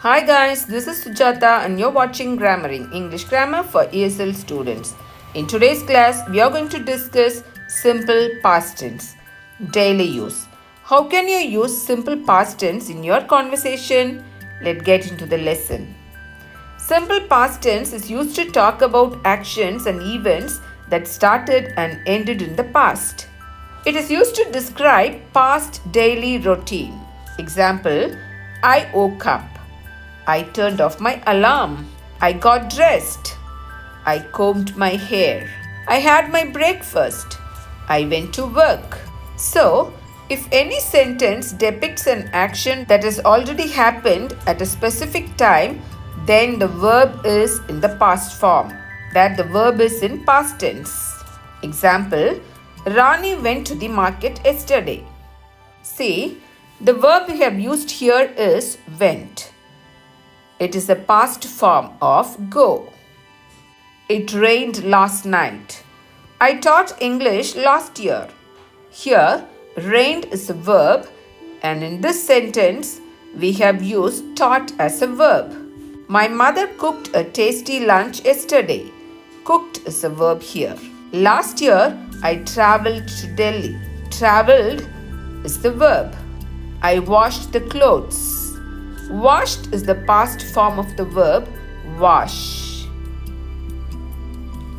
Hi guys, this is Sujata and you're watching Grammaring, English Grammar for ESL students. In today's class, we are going to discuss simple past tense, daily use. How can you use simple past tense in your conversation? Let's get into the lesson. Simple past tense is used to talk about actions and events that started and ended in the past. It is used to describe past daily routine. Example, I woke up. I turned off my alarm. I got dressed. I combed my hair. I had my breakfast. I went to work. So, if any sentence depicts an action that has already happened at a specific time, then the verb is in the past form. That the verb is in past tense. Example, Rani went to the market yesterday. See, the verb we have used here is went. It is a past form of go. It rained last night. I taught English last year. Here, rained is a verb, and in this sentence, we have used taught as a verb. My mother cooked a tasty lunch yesterday. Cooked is a verb here. Last year, I traveled to Delhi. Traveled is the verb. I washed the clothes. Washed is the past form of the verb wash.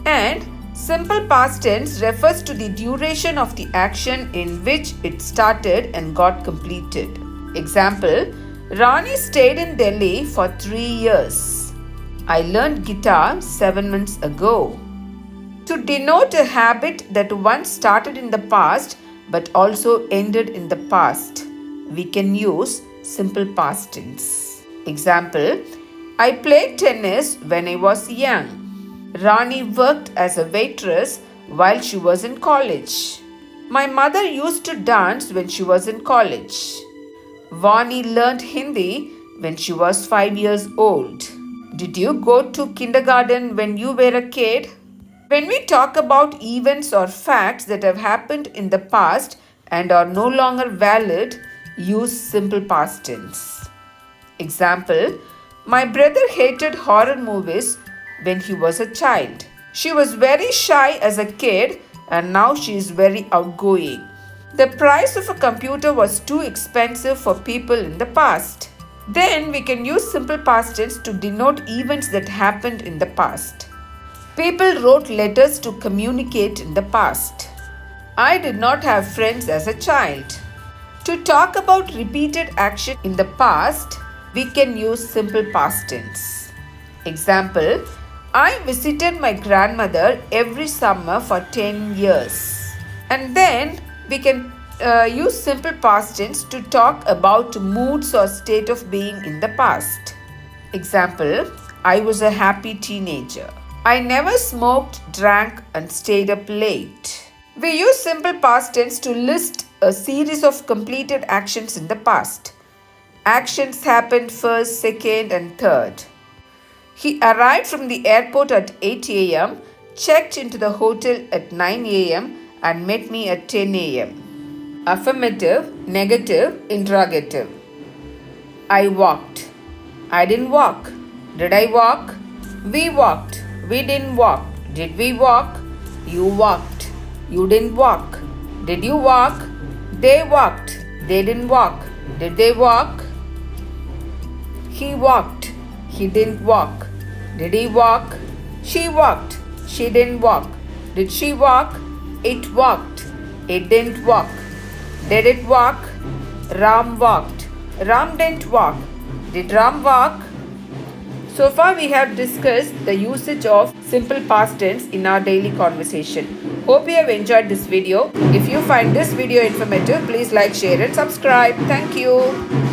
And simple past tense refers to the duration of the action in which it started and got completed. Example, Rani stayed in Delhi for 3 years. I learned guitar 7 months ago. To denote a habit that once started in the past but also ended in the past, we can use simple past tense. Example, I played tennis when I was young. Rani worked as a waitress while she was in college. My mother used to dance when she was in college. Vani learned Hindi when she was 5 years old. Did you go to kindergarten when you were a kid? When we talk about events or facts that have happened in the past and are no longer valid, use simple past tense. Example, my brother hated horror movies when he was a child. She was very shy as a kid and now she is very outgoing. The price of a computer was too expensive for people in the past. Then we can use simple past tense to denote events that happened in the past. People wrote letters to communicate in the past. I did not have friends as a child. To talk about repeated action in the past, we can use simple past tense. Example, I visited my grandmother every summer for 10 years. And then we can use simple past tense to talk about moods or state of being in the past. Example, I was a happy teenager. I never smoked, drank, and stayed up late. We use simple past tense to list a series of completed actions in the past. Actions happened first, second, and third. He arrived from the airport at 8 a.m., checked into the hotel at 9 a.m., and met me at 10 a.m. Affirmative, negative, interrogative. I walked. I didn't walk. Did I walk? We walked. We didn't walk. Did we walk? You walked. You didn't walk. Did you walk? They walked. They didn't walk. Did they walk? He walked. He didn't walk. Did he walk? She walked. She didn't walk. Did she walk? It walked. It didn't walk. Did it walk? Ram walked. Ram didn't walk. Did Ram walk? So far we have discussed the usage of simple past tense in our daily conversation. Hope you have enjoyed this video. If you find this video informative, please like, share and subscribe. Thank you.